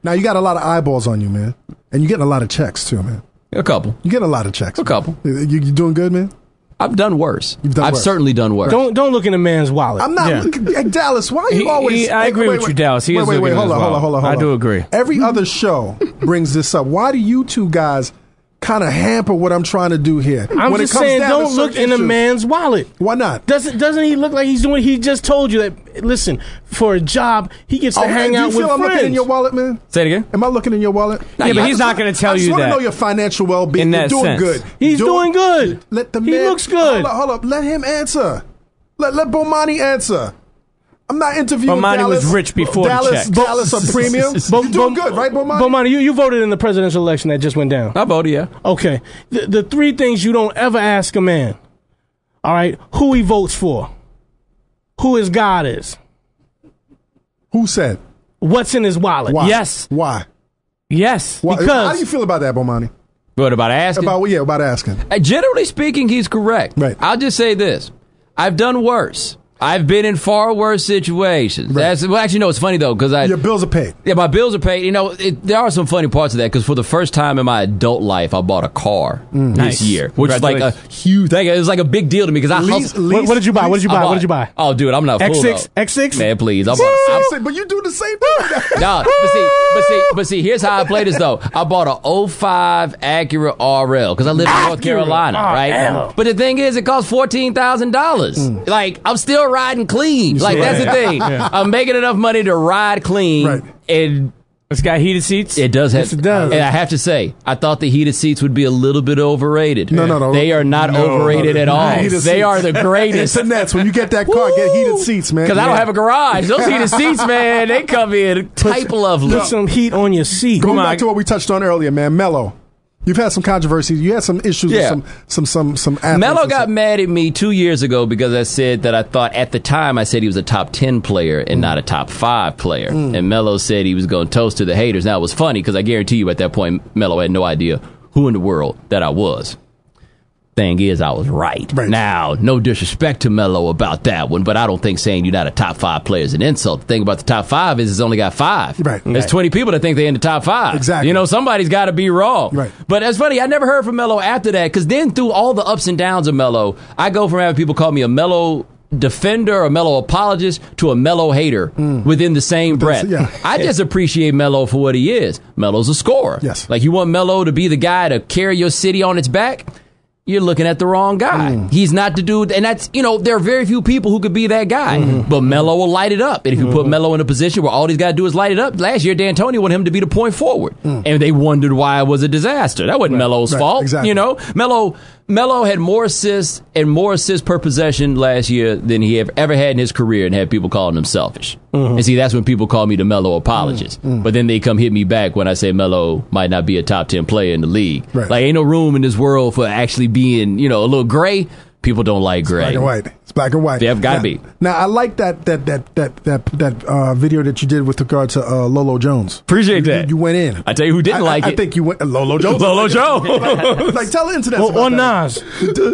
Now, you got a lot of eyeballs on you, man. And you're getting a lot of checks, too, man. A couple. You get a lot of checks. A couple. You doing good, man? I've done worse. I've certainly done worse. Don't look in a man's wallet. I'm not. Hey, Dallas, why are you always... I agree with you, Dallas. Hold on. I do agree. Every other show brings this up. Why do you two guys kind of hamper what I'm trying to do here? I'm just saying, don't look in a man's wallet. Why not? Doesn't he look like he's doing? He just told you that. Listen, for a job, he gets to hang out with friends. Do you feel I'm looking in your wallet, man? Say it again. Am I looking in your wallet? Yeah, but he's not going to tell you that. I just want to know your financial well-being. You're doing good. He's doing good. Let the man. He looks good. Hold up. Let him answer. Let Bomani answer. I'm not interviewing Bomani Dallas. was rich before the check. Dallas a premium. You're doing good, right, Bomani? Bomani, you voted in the presidential election that just went down. I voted, yeah. Okay. The three things you don't ever ask a man, all right, who he votes for, who his God is. Who said? What's in his wallet? Why? Yes. Why? Yes. Why? How do you feel about that, Bomani? What, about asking? About asking. Generally speaking, he's correct. Right. I'll just say this. I've done worse. I've been in far worse situations. Right. Actually, no, it's funny, though, because your bills are paid. Yeah, my bills are paid. You know, there are some funny parts of that, because for the first time in my adult life, I bought a car this year, which is like a huge thing. It was like a big deal to me, because I hustled. What did you buy? What did you buy? Oh, dude, I'm not full, X6? X6? Man, please. But you do the same thing. No, but see, here's how I play this, though. I bought a 05 Acura RL, because I live in North Carolina, right? But the thing is, it cost $14,000. Like, I'm still riding clean. Like, that's the thing. Yeah. I'm making enough money to ride clean. Right. And it's got heated seats? It does have. Yes, it does. And I have to say, I thought the heated seats would be a little bit overrated. No. They are not overrated at all. They are the greatest. It's the Nets. When you get that car, get heated seats, man. Because I don't have a garage. Those heated seats, man, they come in type lovely. Put some heat on your seat. Going back to what we touched on earlier, man, Melo. You've had some controversies. You had some issues with some athletes. Melo got mad at me 2 years ago because I said that I thought at the time I said he was a top 10 player and not a top 5 player. And Melo said he was going to toast to the haters. Now, it was funny because I guarantee you at that point, Melo had no idea who in the world that I was. Thing is, I was right. Now, no disrespect to Melo about that one, but I don't think saying you're not a top 5 player is an insult. The thing about the top 5 is it's only got 5. There's 20 people that think they're in the top 5. Exactly. You know, somebody's got to be wrong. Right. But it's funny, I never heard from Melo after that, because then through all the ups and downs of Melo, I go from having people call me a Melo defender, a Melo apologist, to a Melo hater within the same breath. I just appreciate Melo for what he is. Melo's a scorer. Yes. Like, you want Melo to be the guy to carry your city on its back? You're looking at the wrong guy. He's not the dude, and that's, you know, there are very few people who could be that guy. But Melo will light it up. And if you put Melo in a position where all he's got to do is light it up, last year D'Antoni wanted him to be the point forward. And they wondered why it was a disaster. That wasn't Melo's fault. Exactly. You know, Melo had more assists per possession last year than he ever had in his career, and had people calling him selfish. And see, that's when people call me the Melo apologist. But then they come hit me back when I say Melo might not be a top 10 player in the league. Like, ain't no room in this world for actually being, you know, a little gray. People don't like gray. Black and white. It's black and white. They've got to be. Now, I like that video that you did with regard to Lolo Jones. Appreciate that. You went in. I tell you who didn't like it. I think you went Lolo Jones. Lolo Jones. Like, tell the internet or Nas.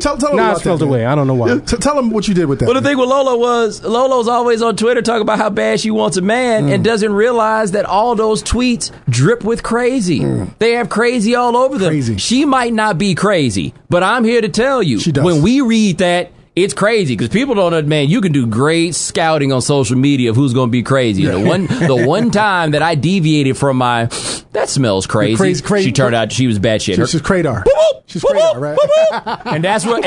Tell him Nas felt away. I don't know why. Tell him what you did with that. Well, the thing with Lolo was, Lolo's always on Twitter talking about how bad she wants a man and doesn't realize that all those tweets drip with crazy. They have crazy all over them. Crazy. She might not be crazy, but I'm here to tell you, she does. When we read that, it's crazy, because people don't know, man, you can do great scouting on social media of who's going to be crazy. The one time that I deviated from my, that smells crazy, she turned out she was bad shit. She's Cradar. She's Cradar, right? And that's what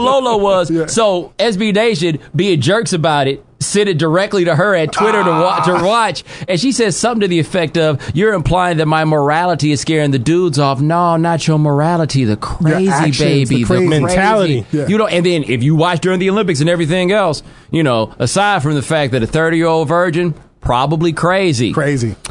Lolo was. Yeah. So SB Nation being jerks about it, sent it directly to her at Twitter to watch, and she says something to the effect of, "You're implying that my morality is scaring the dudes off." No, not your morality, the crazy actions, baby, the crazy mentality. Yeah. You know, and then if you watch during the Olympics and everything else, you know, aside from the fact that a 30-year-old virgin, probably crazy.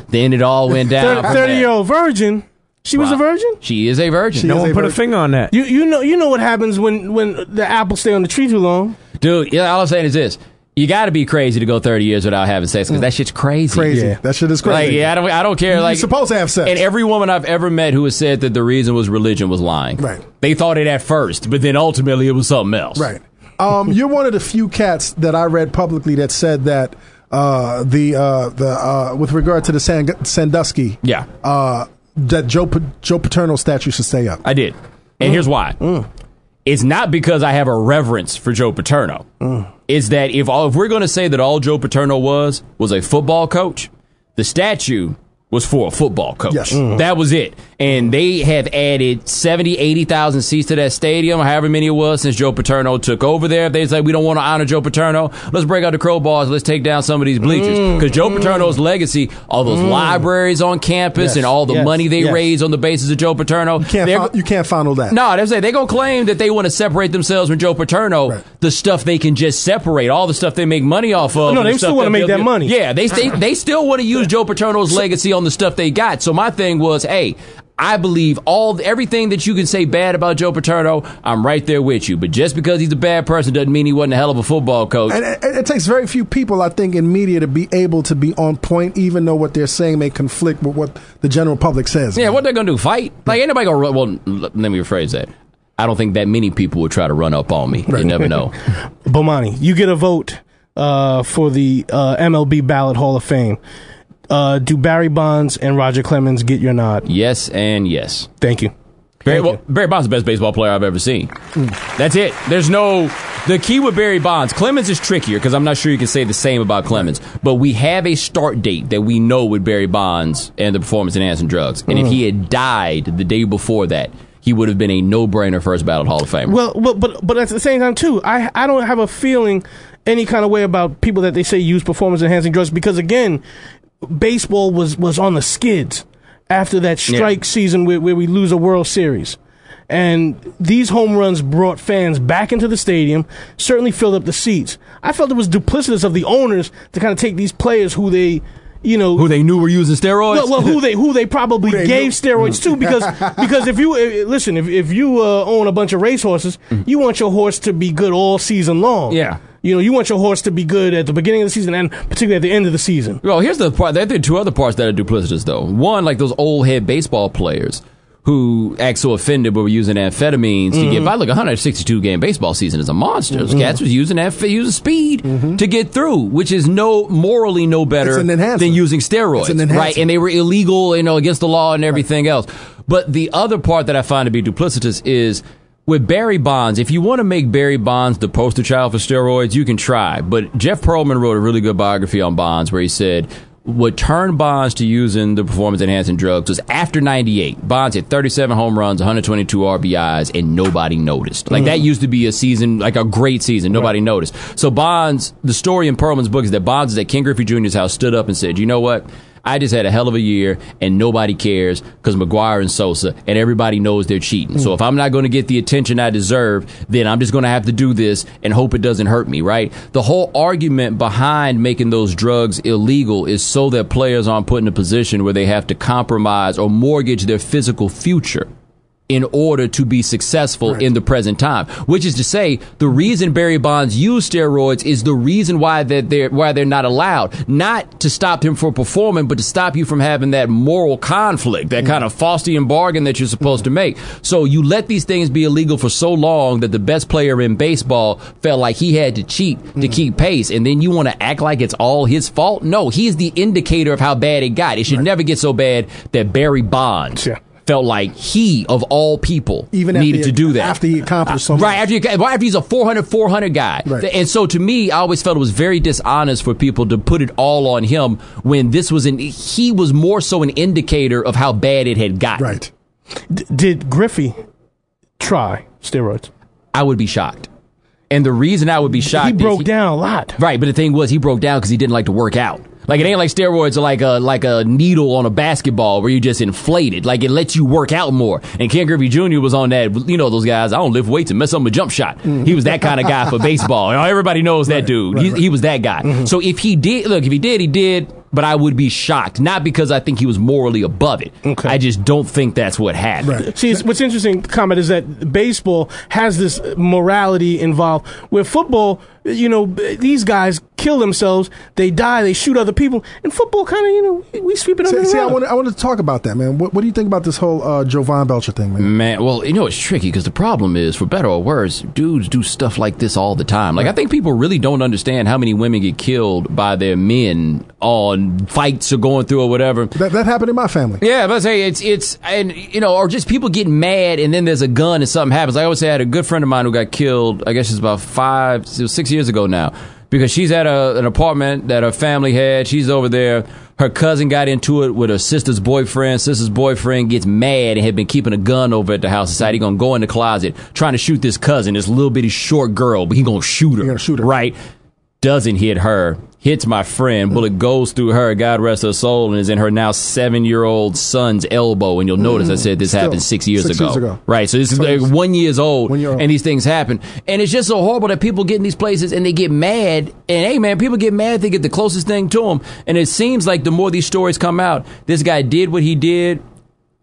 Then it all went down. 30-year-old virgin. She was a virgin? She is a virgin. No one put a finger on that. You know what happens when the apples stay on the tree too long. Dude, yeah, all I'm saying is this. You got to be crazy to go 30 years without having sex, because that shit's crazy. Yeah. That shit is crazy. Like, I don't care. Like, you're supposed to have sex. And every woman I've ever met who has said that the reason was religion was lying. Right. They thought it at first, but then ultimately it was something else. Right. You're one of the few cats that I read publicly that said that with regard to the Sandusky, that Joe Paterno statue should stay up. I did, and here's why. It's not because I have a reverence for Joe Paterno. It's that if we're going to say that all Joe Paterno was a football coach, the statue was for a football coach. Yes. That was it. And they have added 70, 80,000 seats to that stadium, however many it was since Joe Paterno took over there. They say, we don't want to honor Joe Paterno. Let's break out the crowbars. Let's take down some of these bleachers. Because Joe Paterno's legacy, all those libraries on campus and all the money they raised on the basis of Joe Paterno. You can't fondle that. No, they're going to claim that they want to separate themselves from Joe Paterno. Right. The stuff they can just separate, all the stuff they make money off of. No, they still want to make that money. Yeah, they still want to use Joe Paterno's legacy on the stuff they got. So my thing was, hey, I believe everything that you can say bad about Joe Paterno, I'm right there with you. But just because he's a bad person doesn't mean he wasn't a hell of a football coach. And it takes very few people, I think, in media to be able to be on point, even though what they're saying may conflict with what the general public says. Yeah, what they're going to do, fight? Like, ain't nobody going to run. Well, let me rephrase that. I don't think that many people would try to run up on me. Right. You never know. Bomani, you get a vote for the MLB Ballot Hall of Fame. Do Barry Bonds and Roger Clemens get your nod? Yes and yes. Thank you. Barry Bonds is the best baseball player I've ever seen. That's it. The key with Barry Bonds, Clemens is trickier because I'm not sure you can say the same about Clemens, but we have a start date that we know with Barry Bonds and the performance-enhancing drugs. And if he had died the day before that, he would have been a no-brainer first ballot Hall of Famer. Well, but at the same time, too, I don't have a feeling any kind of way about people that they say use performance-enhancing drugs because, again, baseball was on the skids after that strike season where we lose a World Series. And these home runs brought fans back into the stadium, certainly filled up the seats. I felt it was duplicitous of the owners to kind of take these players who they knew were using steroids. Well, who they probably gave steroids to because if you own a bunch of racehorses, you want your horse to be good all season long. Yeah. You want your horse to be good at the beginning of the season and particularly at the end of the season. Well, here's the part. There are two other parts that are duplicitous, though. One, like those old head baseball players who act so offended but were using amphetamines to get by. Look, 162-game baseball season is a monster. Those cats was using speed to get through, which is morally no better than using steroids, right? And they were illegal, against the law and everything else. But the other part that I find to be duplicitous is with Barry Bonds. If you want to make Barry Bonds the poster child for steroids, you can try. But Jeff Pearlman wrote a really good biography on Bonds where he said what turned Bonds to using the performance-enhancing drugs was after 98. Bonds had 37 home runs, 122 RBIs, and nobody noticed. Like, that used to be a season, like a great season. Nobody noticed. So Bonds, the story in Pearlman's book is that Bonds is at Ken Griffey Jr.'s house, stood up and said, you know what? I just had a hell of a year, and nobody cares because McGuire and Sosa, and everybody knows they're cheating. So if I'm not going to get the attention I deserve, then I'm just going to have to do this and hope it doesn't hurt me, right? The whole argument behind making those drugs illegal is so that players aren't put in a position where they have to compromise or mortgage their physical future in order to be successful in the present time. Which is to say, the reason Barry Bonds used steroids is the reason why they're not allowed. Not to stop him from performing, but to stop you from having that moral conflict, that kind of Faustian bargain that you're supposed to make. So you let these things be illegal for so long that the best player in baseball felt like he had to cheat to keep pace, and then you want to act like it's all his fault? No, he's the indicator of how bad it got. It should never get so bad that Barry Bonds felt like he, of all people, needed to do that. After he accomplished something. Right, after he's a 400 guy. Right. And so to me, I always felt it was very dishonest for people to put it all on him when he was more so an indicator of how bad it had gotten. Right. Did Griffey try steroids? I would be shocked. And the reason I would be shocked is he broke down a lot. Right, but the thing was, he broke down because he didn't like to work out. Like, it ain't like steroids are like a needle on a basketball where you just inflate it. Like, it lets you work out more. And Ken Griffey Jr. was on that, those guys, I don't lift weights and mess up my jump shot. He was that kind of guy for baseball. Everybody knows that dude. He was that guy. So if he did, he did. but I would be shocked. Not because I think he was morally above it. Okay. I just don't think that's what happened. Right. See, what's interesting, comment, is that baseball has this morality involved, where football, these guys kill themselves, they die, they shoot other people. And football kind of, we sweep it under the rug. I want to talk about that, man. What do you think about this whole Jovan Belcher thing, man? Man, well, it's tricky because the problem is, for better or worse, dudes do stuff like this all the time. Like, I think people really don't understand how many women get killed by their men on fights or going through or whatever. That happened in my family. Yeah, but I say or just people get mad and then there's a gun and something happens. Like I always say, I had a good friend of mine who got killed, I guess it's about 6 years ago now, because she's at an apartment that her family had. She's over there. Her cousin got into it with her sister's boyfriend. Sister's boyfriend gets mad and had been keeping a gun over at the house. Decided he's going to go in the closet, trying to shoot this cousin, this little bitty short girl, but he's going to shoot her. You're going to shoot her. Right? Doesn't hit her. Hits my friend. Bullet goes through her, God rest her soul, and is in her now 7-year-old son's elbow. And you'll notice I said this happened 6 years ago. Right. So this is like 1 year old, and these things happen. And it's just so horrible that people get in these places and they get mad. And hey, man, people get mad. They get the closest thing to them. And it seems like the more these stories come out, this guy did what he did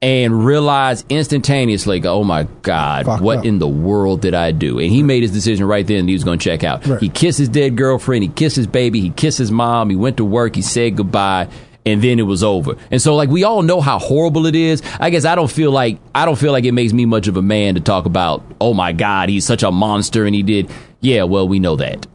and realized instantaneously, oh my God, what in the world did I do? And he made his decision right then that he was going to check out. Right. He kissed his dead girlfriend, he kissed his baby, he kissed his mom, he went to work, he said goodbye, and then it was over. And so, like, we all know how horrible it is. I guess I don't feel like it makes me much of a man to talk about, oh my God, he's such a monster and he did. Yeah, well, we know that.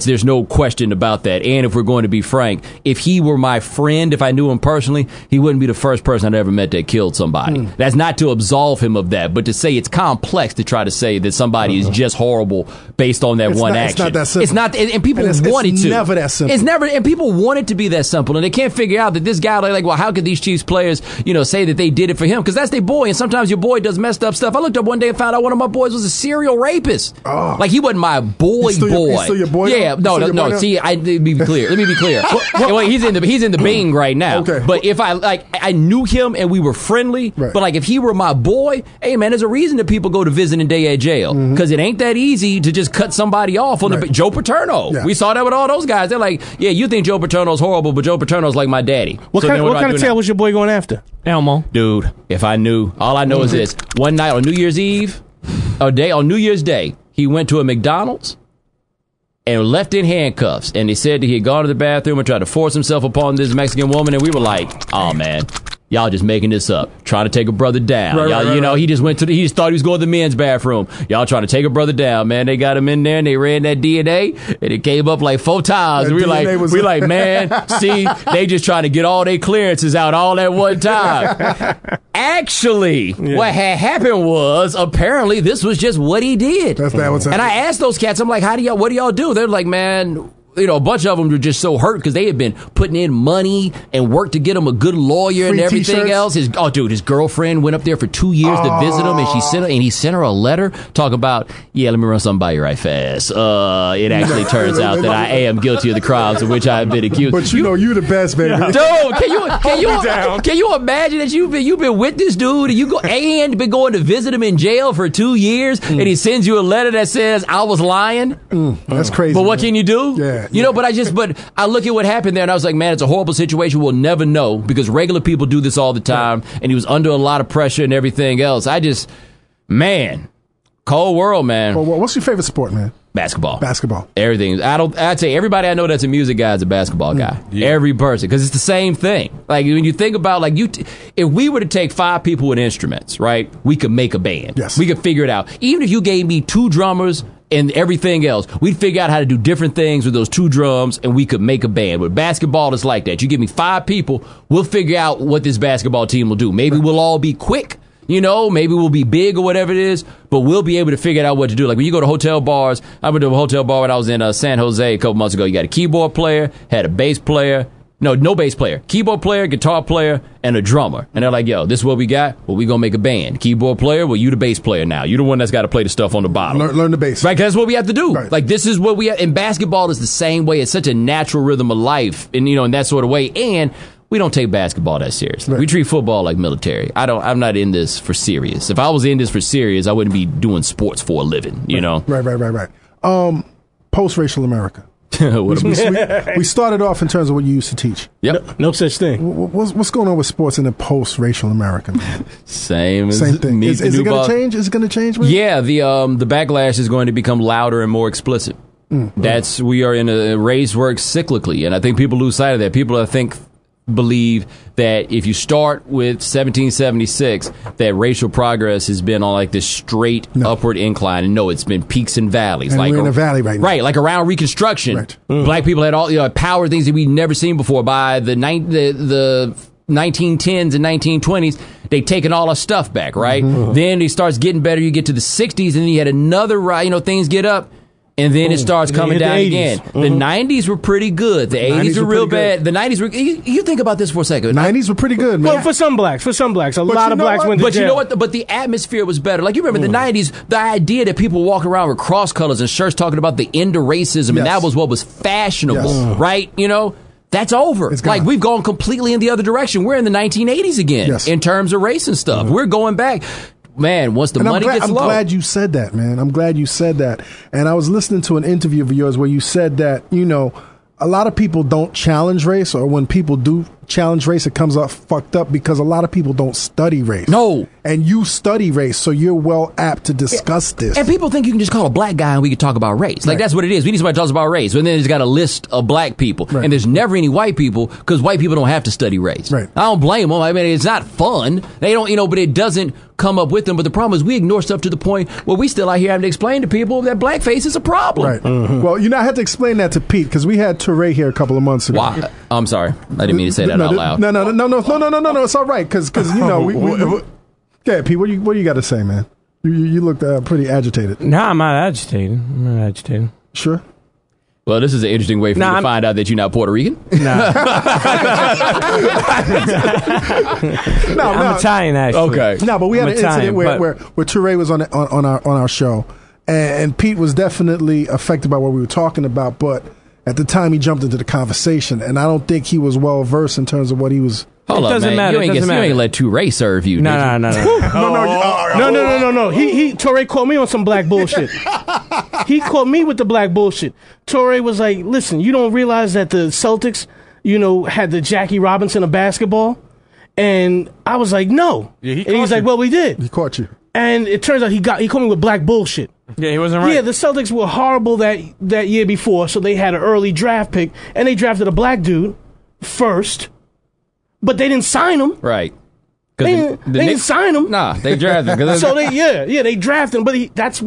There's no question about that. And if we're going to be frank, if he were my friend, if I knew him personally, he wouldn't be the first person I'd ever met that killed somebody. That's not to absolve him of that, but to say it's complex to try to say that somebody is just horrible based on that one action. It's not that simple. It's not, and people want it to. It's never that simple. It's never, and people want it to be that simple, and they can't figure out that this guy, like, well, how could these Chiefs players, say that they did it for him? Because that's their boy, and sometimes your boy does messed up stuff. I looked up one day and found out one of my boys was a serial rapist. Oh. Like, he wasn't my boy. He's still your boy? Yeah, no. See, let me be clear. Well, he's in the Bing right now. Okay. But if I knew him and we were friendly, right. But like if he were my boy, hey man, there's a reason that people go to visiting day at jail because it ain't that easy to just cut somebody off on the Joe Paterno. Yeah. We saw that with all those guys. They're like, yeah, you think Joe Paterno's horrible, but Joe Paterno's like my daddy. What kind of tail was your boy going after? Elmo. Dude, if I knew, all I know is this: one night on New Year's Day, he went to a McDonald's and left in handcuffs. And he said that he had gone to the bathroom and tried to force himself upon this Mexican woman. And we were like, oh, man, y'all just making this up. Trying to take a brother down. Right. He just he just thought he was going to the men's bathroom. Y'all trying to take a brother down, man. They got him in there and they ran that DNA and it came up like 4 times. And we like, man, see, they just trying to get all their clearances out all at one time. Actually, what had happened was apparently this was just what he did. That's not what's happening. And I asked those cats, I'm like, what do y'all do? They're like, man, a bunch of them were just so hurt because they had been putting in money and work to get him a good lawyer and everything else. His girlfriend went up there for 2 years to visit him, and he sent her a letter talk about, let me run something by you right fast. It actually turns out that I am guilty of the crimes of which I have been accused. But you the best, baby. Dude, can you imagine that you've been with this dude and been going to visit him in jail for 2 years, and he sends you a letter that says I was lying? That's crazy. But what can you do? Yeah. But I look at what happened there and I was like, man, it's a horrible situation. We'll never know because regular people do this all the time. And he was under a lot of pressure and everything else. Cold world, man. Well, what's your favorite sport, man? Basketball. Everything. I'd say everybody I know that's a music guy is a basketball guy. Yeah. Every person. Because it's the same thing. Like when you think about if we were to take 5 people with instruments, right, we could make a band. Yes. We could figure it out. Even if you gave me 2 drummers and everything else, we'd figure out how to do different things with those 2 drums and we could make a band. With basketball, it's like that. You give me 5 people, we'll figure out what this basketball team will do. Maybe we'll all be quick. Maybe we'll be big or whatever it is, but we'll be able to figure out what to do. Like when you go to hotel bars, I went to a hotel bar when I was in San Jose a couple months ago. You got a keyboard player, had a bass player. No bass player. Keyboard player, guitar player, and a drummer. And they're like, yo, this is what we got. Well, we gonna make a band. Keyboard player, well, you the bass player now. You the one that's got to play the stuff on the bottom. Learn the bass. Right, 'cause that's what we have to do. Right. Like, this is what we have. And basketball is the same way. It's such a natural rhythm of life, and in that sort of way. And we don't take basketball that seriously. Right. We treat football like military. I'm not in this for serious. If I was in this for serious, I wouldn't be doing sports for a living, you know? Right. Post-racial America. We started off in terms of what you used to teach. Yep. No such thing. What's going on with sports in a post-racial America, man? Same thing. Is it going to change? Is it going to change, man? Yeah, the backlash is going to become louder and more explicit. We are in a race works cyclically, and I think people lose sight of that. People, I think, believe that if you start with 1776, that racial progress has been on like this straight upward incline. And no, it's been peaks and valleys. And like we're in a valley right now. Right, like around Reconstruction. Right. Black people had all power things that we'd never seen before. By the 1910s and 1920s, they'd taken all our stuff back, right? Then it starts getting better. You get to the 60s, and then you had another, things get up. And then it starts coming down again. The 90s were pretty good. The 80s were real bad. The 90s were... You think about this for a second. The 90s were pretty good, man. Well, for some blacks. A lot of blacks went to jail. But you know what? But the atmosphere was better. Like, you remember the 90s, the idea that people walking around with cross colors and shirts talking about the end of racism, and that was what was fashionable, right? That's over. Like, we've gone completely in the other direction. We're in the 1980s again in terms of race and stuff. We're going back... Man, once the money gets low. I'm glad you said that, man. I'm glad you said that. And I was listening to an interview of yours where you said that, a lot of people don't challenge race, or when people do challenge race, it comes up fucked up because a lot of people don't study race. No. And you study race, so you're well apt to discuss this. And people think you can just call a black guy and we can talk about race. Like, that's what it is. We need somebody to talk about race. And then there's got a list of black people. Right. And there's never any white people because white people don't have to study race. Right. I don't blame them. I mean, it's not fun. They don't, but it doesn't come up with them. But the problem is we ignore stuff to the point where we still out here having to explain to people that blackface is a problem. Right. Well, I had to explain that to Pete because we had Toure here a couple of months ago. Why? I'm sorry. I didn't mean to say that out loud. No, it's all right because yeah, Pete, what you got to say, man? You look pretty agitated. No, I'm not agitated. Sure. Well, this is an interesting way for me to find out that you're not Puerto Rican. No. I'm Italian, actually. Okay. No, but we had an incident where Toure was on our show, and Pete was definitely affected by what we were talking about, but at the time he jumped into the conversation, and I don't think he was well versed in terms of what he was. Hold up, man. You ain't let Toure serve you. No. Toure caught me on some black bullshit. He caught me with the black bullshit. Toure was like, listen, you don't realize that the Celtics, had the Jackie Robinson of basketball? And I was like, no. Yeah, and he was like, well, we did. He caught you. And it turns out he caught me with black bullshit. Yeah, he wasn't right. Yeah, the Celtics were horrible that year before, so they had an early draft pick, and they drafted a black dude first. But they didn't sign him. Right. They didn't sign him. Nah, they drafted him. So they drafted him. But that's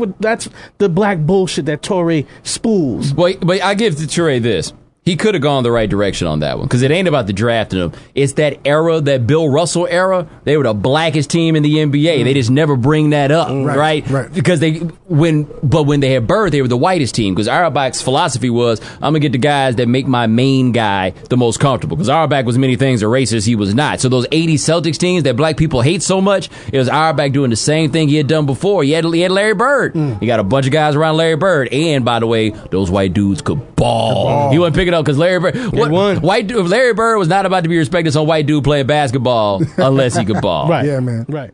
the black bullshit that Toure spools. But I give to Toure this. He could have gone the right direction on that one because it ain't about the drafting them. It's that era, that Bill Russell era. They were the blackest team in the NBA. They just never bring that up, right? Because when they had Bird, they were the whitest team because Auerbach's philosophy was, I'm gonna get the guys that make my main guy the most comfortable. Because Auerbach was many things a racist, he was not. So those 80s Celtics teams that black people hate so much, it was Auerbach doing the same thing he had done before. He had Larry Bird. He got a bunch of guys around Larry Bird, and by the way, those white dudes could ball. He wasn't picking up because Larry Bird. Larry Bird was not about to be respected. Some white dude playing basketball unless he could ball. Right. Yeah, man. Right.